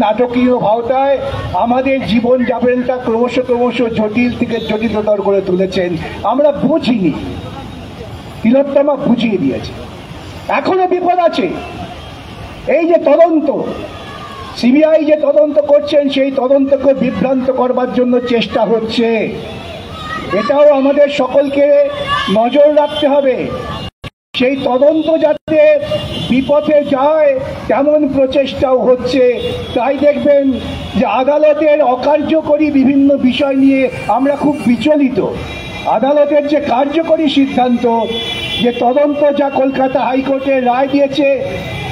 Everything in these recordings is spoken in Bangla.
নাটকীয় ভাওতায় আমাদের জীবন যাপনটা ক্রমশ জটিল থেকে জটিলতর করে তুলেছেন। আমরা বুঝিনি, তিলোত্তমা বুঝিয়ে দিয়েছে। এখনো বিপদ আছে। এই যে তদন্ত, সিবিআই যে তদন্ত করছেন, সেই তদন্তকে বিভ্রান্ত করবার জন্য চেষ্টা হচ্ছে। এটাও আমাদের সকলকে নজর রাখতে হবে। সেই তদন্ত যাতে বিপথে যায় তেমন প্রচেষ্টাও হচ্ছে। তাই দেখবেন যে আদালতের অকার্যকরী বিভিন্ন বিষয় নিয়ে আমরা খুব বিচলিত। আদালতের যে কার্যকরী সিদ্ধান্ত, যে তদন্ত যা কলকাতা হাইকোর্টের রায় দিয়েছে,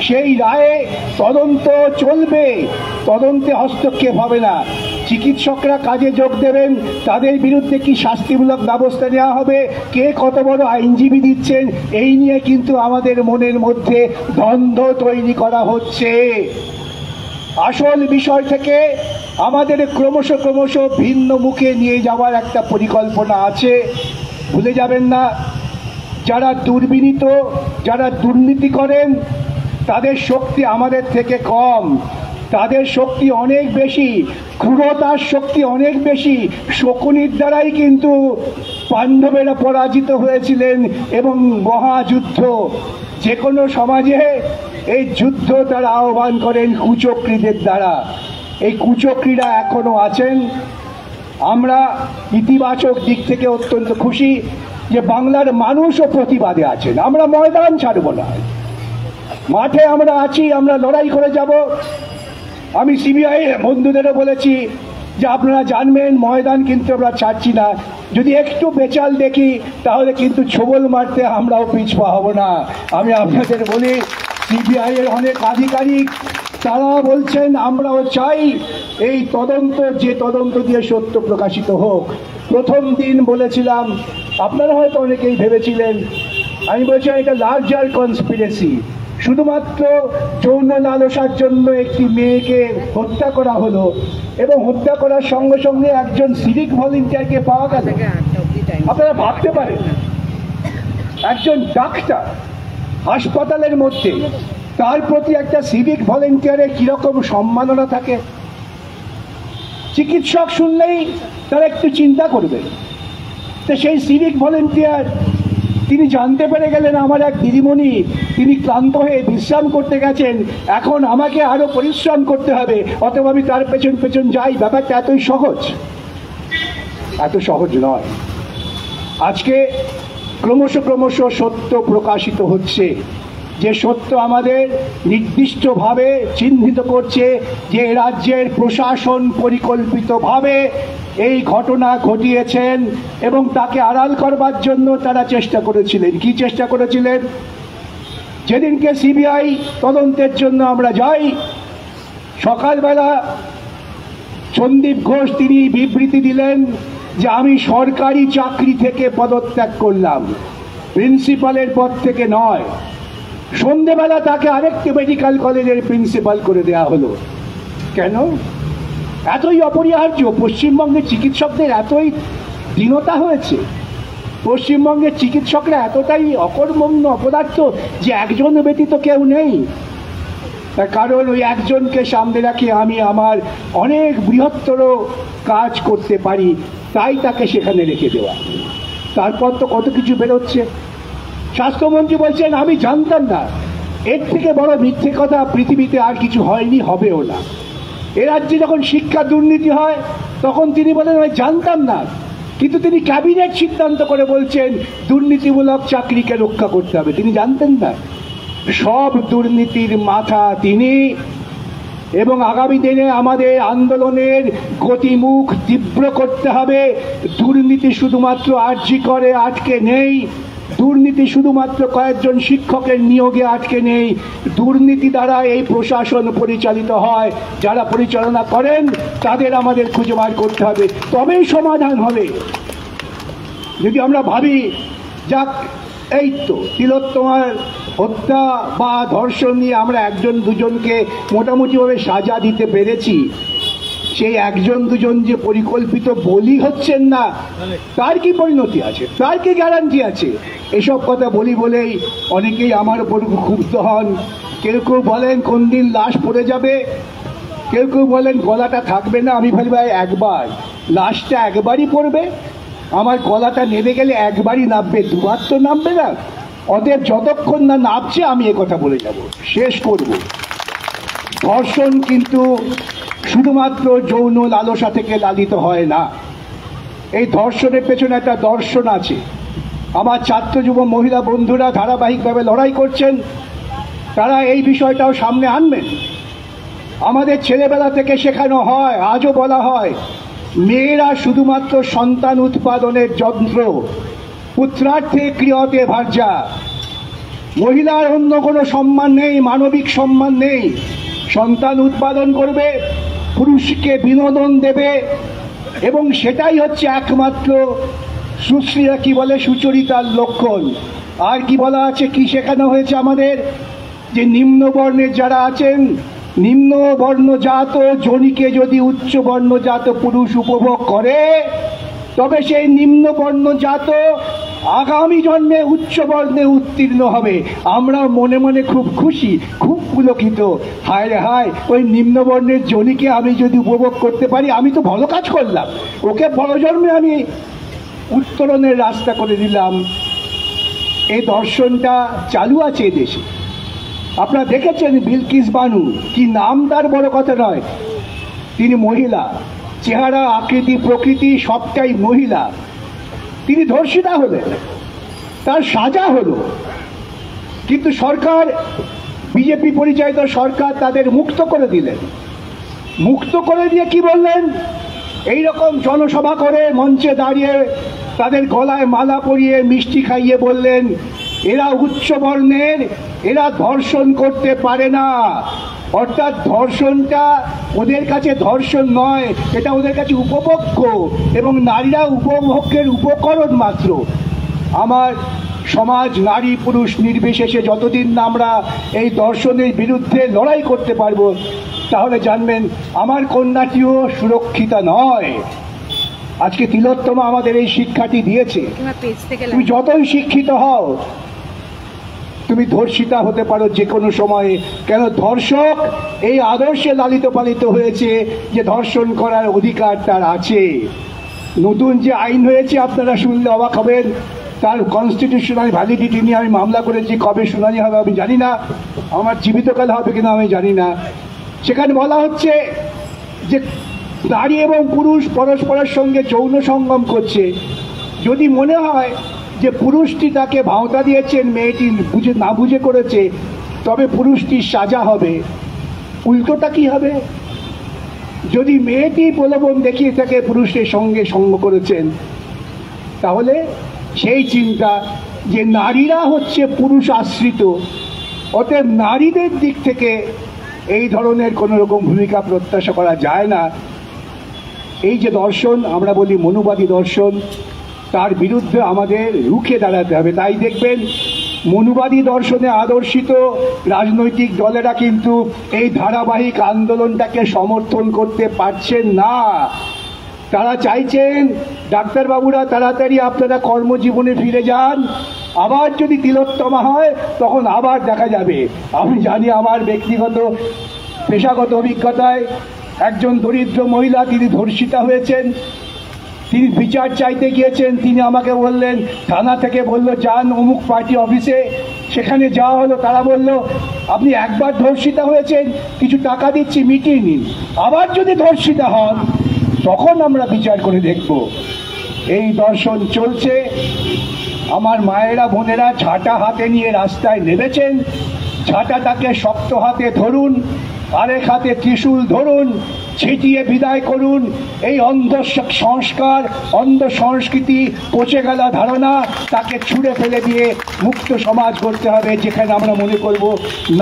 সেই রায়ে তদন্ত চলবে, তদন্তে হস্তক্ষেপ হবে না। চিকিৎসকরা কাজে যোগ দেবেন, তাদের বিরুদ্ধে কি শাস্তিমূলক ব্যবস্থা নেওয়া হবে, কে কত বড় আইনজীবী দিচ্ছেন, এই নিয়ে কিন্তু আমাদের মনের মধ্যে দ্বন্দ্ব তৈরি করা হচ্ছে। আসল বিষয় থেকে আমাদের ক্রমশ ভিন্ন মুখে নিয়ে যাওয়ার একটা পরিকল্পনা আছে। ভুলে যাবেন না, যারা দুর্বিনীত, যারা দুর্নীতি করেন, তাদের শক্তি আমাদের থেকে কম, তাদের শক্তি অনেক বেশি, ক্রূরতার শক্তি অনেক বেশি। শকুনির দ্বারাই কিন্তু পাণ্ডবেরা পরাজিত হয়েছিলেন এবং মহাযুদ্ধ, যে কোনো সমাজে এই যুদ্ধ তারা আহ্বান করেন কুচক্রীদের দ্বারা। এই কুচক্রীরা এখনো আছেন। আমরা ইতিবাচক দিক থেকে অত্যন্ত খুশি যে বাংলার মানুষও প্রতিবাদে আছেন। আমরা ময়দান ছাড়ব না, মাঠে আমরা আছি, আমরা লড়াই করে যাব। আমি সিবিআই বন্ধুদেরও বলেছি যে আপনারা জানবেন ময়দান কিন্তু আমরা ছাড়ছি না। যদি একটু বেচাল দেখি তাহলে কিন্তু ছোবল মারতে আমরাও পিছপা হব না। আমি আপনাদের বলি, সিবিআই এর অনেক আধিকারিক তারা বলছেন আমরাও চাই এই তদন্ত, যে তদন্ত দিয়ে সত্য প্রকাশিত হোক। প্রথম দিন বলেছিলাম, আপনারা হয়তো অনেকেই ভেবেছিলেন, আমি বলছিলাম এটা লার্জার কনস্পিরেসি। শুধুমাত্র যৌন লালসার জন্য একটি মেয়েকে হত্যা করা হলো এবং হত্যা করার সঙ্গে সঙ্গে একজন সিভিক ভলেন্টিয়ারকে পাওয়া গেল। আপনারা ভাবতে পারেন, একজন ডাক্তার হাসপাতালের মধ্যে, তার প্রতি একটা সিভিক ভলেন্টিয়ারের কিরকম সম্মাননা থাকে। চিকিৎসক শুনলেই তারা একটু চিন্তা করবে। তো সেই সিভিক ভলেন্টিয়ার তিনি জানতে পেরে গেলেন আমার এক দিদিমণি, তিনি ক্লান্ত হয়ে বিশ্রাম করতে গেছেন, এখন আমাকে আরো পরিশ্রম করতে হবে, অতএব আমি তার পেছন যাই। ব্যাপারটা এতই সহজ? এত সহজ নয়। আজকে ক্রমশ সত্য প্রকাশিত হচ্ছে, যে সত্য আমাদের নির্দিষ্টভাবে চিহ্নিত করছে যে রাজ্যের প্রশাসন পরিকল্পিতভাবে এই ঘটনা ঘটিয়েছেন এবং তাকে আড়াল করবার জন্য তারা চেষ্টা করেছিলেন। কি চেষ্টা করেছিলেন? যেদিনকে সিবিআই তদন্তের জন্য আমরা যাই, সকালবেলা সন্দীপ ঘোষ তিনি বিবৃতি দিলেন যে আমি সরকারি চাকরি থেকে পদত্যাগ করলাম, প্রিন্সিপালের পদ থেকে নয়। সন্ধ্যেবেলা তাকে আরেকটি মেডিকেল কলেজের প্রিন্সিপাল করে দেওয়া হলো। কেন? এতই অপরিহার্য? পশ্চিমবঙ্গের চিকিৎসকদের এতই দীনতা হয়েছে? পশ্চিমবঙ্গের চিকিৎসকরা এতটাই অকর্মণ্য অপদার্থ যে একজন ব্যতীত কেউ নেই? তার কারণ ওই একজনকে সামনে রাখে আমি আমার অনেক বৃহত্তর কাজ করতে পারি, তাই তাকে সেখানে রেখে দেওয়া। তারপর তো কত কিছু বেরোচ্ছে। স্বাস্থ্যমন্ত্রী বলছেন আমি জানতাম না। এর থেকে বড় মিথ্যে কথা পৃথিবীতে আর কিছু হয়নি, হবেও না। এ রাজ্যে যখন শিক্ষা দুর্নীতি হয় তখন তিনি বলেন আমি জানতাম না, কিন্তু তিনি ক্যাবিনেট সিদ্ধান্ত করে বলছেন দুর্নীতিমূলক চাকরিকে রক্ষা করতে হবে। তিনি জানতেন না? সব দুর্নীতির মাথা তিনি। এবং আগামী দিনে আমাদের আন্দোলনের গতিমুখ তীব্র করতে হবে। দুর্নীতি শুধুমাত্র আরজি করে আটকে নেই, দুর্নীতি শুধুমাত্র কয়েকজন শিক্ষকের নিয়োগে আটকে নেই। দুর্নীতি দ্বারা এই প্রশাসন পরিচালিত হয়, যারা পরিচালনা করেন তাদের আমাদের খুঁজে বার করতে হবে, তবেই সমাধান হবে। যদি আমরা ভাবি যাক এই তো তিলোত্তমার হত্যা বা ধর্ষণ নিয়ে আমরা একজন দুজনকে মোটামুটিভাবে সাজা দিতে পেরেছি, সেই একজন দুজন যে পরিকল্পিত বলি হচ্ছেন না, তার কি পরিণতি আছে, তার কি গ্যারান্টি আছে? এসব কথা বলি বলেই অনেকেই আমার উপর ক্ষুব্ধ হন। কেউ কেউ বলেন কোন দিন লাশ পড়ে যাবে, কেউ কেউ বলেন গলাটা থাকবে না, আমি বলি ভাই একবার, লাশটা একবারই পড়বে, আমার গলাটা নেমে গেলে একবারই নামবে, দুবার তো নামবে না। অতএব যতক্ষণ না নামছে আমি কথা বলে যাব, শেষ করব। ধর্ষণ কিন্তু শুধুমাত্র যৌন লালসা থেকে লালিত হয় না, এই ধর্ষণের পেছনে একটা দর্শন আছে। আমার ছাত্র যুব মহিলা বন্ধুরা ধারাবাহিকভাবে লড়াই করছেন, তারা এই বিষয়টাও সামনে আনবেন। আমাদের ছেলেবেলা থেকে শেখানো হয়, আজও বলা হয়, মেয়েরা শুধুমাত্র সন্তান উৎপাদনের যন্ত্র, পুত্রার্থে ক্রিয়তে ভার্যা। মহিলার অন্য কোনো সম্মান নেই, মানবিক সম্মান নেই। সন্তান উৎপাদন করবে, পুরুষকে বিনোদন দেবে, এবং সেটাই হচ্ছে একমাত্র সুশ্রীরা কি বলে সুচরিতার লক্ষণ। আর কি বলা আছে, কি শেখানো হয়েছে আমাদের, যে নিম্ন বর্ণের যারা আছেন, নিম্ন বর্ণজাত জনিকে যদি উচ্চ বর্ণজাত পুরুষ উপভোগ করে, তবে সেই নিম্ন বর্ণজাত আগামী জন্মে উচ্চ বর্ণে উত্তীর্ণ হবে। আমরা মনে মনে খুব খুশি, খুব পুলকিত, হায় রে হায়, ওই নিম্ন বর্ণের জনিকে আমি যদি উপভোগ করতে পারি, আমি তো ভালো কাজ করলাম, ওকে বড় জন্মে আমি উত্তরণের রাস্তা করে দিলাম। এই দর্শনটা চালু আছে দেশে। আপনারা দেখেছেন বিলকিস বানু, কি নাম তার বড় কথা নয়, তিনি মহিলা, চেহারা আকৃতি প্রকৃতি সবটাই মহিলা, তিনি ধর্ষিতা হলেন, তার সাজা হলো, কিন্তু সরকার, বিজেপি পরিচালিত সরকার তাদের মুক্ত করে দিলেন। মুক্ত করে দিয়ে কি বললেন, এই রকম জনসভা করে মঞ্চে দাঁড়িয়ে তাদের গলায় মালা পরিয়ে মিষ্টি খাইয়ে বললেন, এরা উচ্চ বর্ণের, এরা ধর্ষণ করতে পারে না। অর্থাৎ ধর্ষণটা ওদের কাছে ধর্ষণ নয়, এটা ওদের কাছে উপভোগ্য, এবং নারীরা উপভোগ্যের উপকরণ মাত্র। আমার সমাজ নারী পুরুষ নির্বিশেষে যতদিন না আমরা এই ধর্ষণের বিরুদ্ধে লড়াই করতে পারবো, তাহলে জানবেন আমার কন্যাটিও সুরক্ষিতা নয়। আজকে তিলোত্তমা আমাদের এই শিক্ষাটি দিয়েছে, তুমি যতই শিক্ষিত হও, তুমি ধর্ষিতা হতে পারো যে কোনো সময়ে। কেন, ধর্ষক এই আদর্শে লালিত পালিত হয়েছে যে ধর্ষণ করার অধিকার তার আছে। নতুন যে আইন হয়েছে আপনারা শুনলে অবাক হবেন, তার কনস্টিটিউশনাল ভ্যালিডিটি নিয়ে আমি মামলা করেছি, কবে শুনানি হবে আমি জানি না, আমার জীবিতকাল হবে কিনা আমি জানি না। সেখানে বলা হচ্ছে যে নারী এবং পুরুষ পরস্পরের সঙ্গে যৌন সঙ্গম করছে, যদি মনে হয় যে পুরুষটি তাকে ভাঁওতা দিয়েছেন, মেয়েটি বুঝে না বুঝে করেছে, তবে পুরুষটির সাজা হবে। উল্টোটা কি হবে, যদি মেয়েটি প্রলোভন দেখিয়ে থাকে পুরুষের সঙ্গে সঙ্গ করেছেন, তাহলে সেই চিন্তা যে নারীরা হচ্ছে পুরুষ আশ্রিত, অতএব নারীদের দিক থেকে এই ধরনের কোনো রকম ভূমিকা প্রত্যাশা করা যায় না। এই যে দর্শন আমরা বলি মনুবাদী দর্শন, তার বিরুদ্ধে আমাদের রুখে দাঁড়াতে হবে। তাই দেখবেন মনুবাদী দর্শনে আদর্শিত রাজনৈতিক দলেরা কিন্তু এই ধারাবাহিক আন্দোলনটাকে সমর্থন করতে পারছেন না। তারা চাইছেন ডাক্তারবাবুরা তাড়াতাড়ি আপনারা কর্মজীবনে ফিরে যান, আবার যদি তিলোত্তমা হয় তখন আবার দেখা যাবে। আমি জানি আমার ব্যক্তিগত পেশাগত অভিজ্ঞতায় একজন দরিদ্র মহিলা, তিনি ধর্ষিতা হয়েছেন, তিনি বিচার চাইতে গিয়েছেন, তিনি আমাকে বললেন, থানা থেকে বলল যান অমুক পার্টি অফিসে, সেখানে যাওয়া হলো, তারা বলল আপনি একবার ধর্ষিতা হয়েছেন, কিছু টাকা দিচ্ছি মিটিয়ে নিন, আবার যদি ধর্ষিতা হন তখন আমরা বিচার করে দেখব। এই দর্শন চলছে। আমার মায়েরা বোনেরা ঝাঁটা হাতে নিয়ে রাস্তায় নেমেছেন, ঝাঁটাটাকে শক্ত হাতে ধরুন, আরেক হাতে ত্রিশূল ধরুন, ছিটিয়ে বিদায় করুন এই অন্ধ সংস্কার, অন্ধ সংস্কৃতি, পচে গেলা ধারণা, তাকে ছুঁড়ে ফেলে দিয়ে মুক্ত সমাজ করতে হবে, যেখানে আমরা মনে করব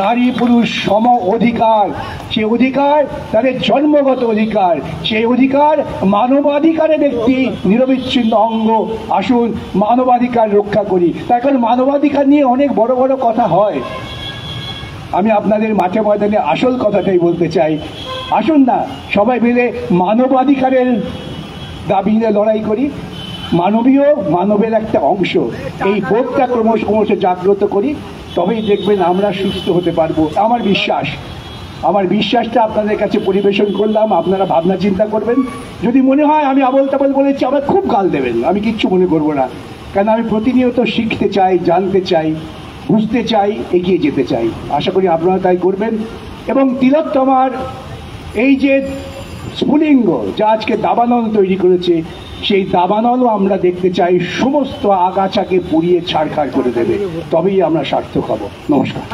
নারী পুরুষ সম অধিকার। সে অধিকার তাদের জন্মগত অধিকার, সেই অধিকার মানবাধিকারের একটি নিরবিচ্ছিন্ন অঙ্গ। আসুন মানবাধিকার রক্ষা করি। তাই কারণ মানবাধিকার নিয়ে অনেক বড় বড় কথা হয়, আমি আপনাদের মাঠে ময়দানে আসল কথাটাই বলতে চাই। আসুন না সবাই মিলে মানবাধিকারের দাবি নিয়ে লড়াই করি, মানবীয় মানবের একটা অংশ, এই বোধটা ক্রমশ জাগ্রত করি, তবেই দেখবেন আমরা সুস্থ হতে পারবো। আমার বিশ্বাস আমার বিশ্বাসটা আপনাদের কাছে পরিবেশন করলাম, আপনারা ভাবনা চিন্তা করবেন। যদি মনে হয় আমি আবল তাবল বলেছি, আমার খুব গাল দেবেন, আমি কিচ্ছু মনে করব না, কারণ আমি প্রতিনিয়ত শিখতে চাই, জানতে চাই, বুঝতে চাই, এগিয়ে যেতে চাই। আশা করি আপনারা তাই করবেন। এবং তিলোত্তমার এই যে স্ফুলিঙ্গ যা আজকে দাবানল তৈরি করেছে, সেই দাবানলও আমরা দেখতে চাই সমস্ত আগাছাকে পুড়িয়ে ছাড়খাড় করে দেবে, তবেই আমরা সার্থক হব। নমস্কার।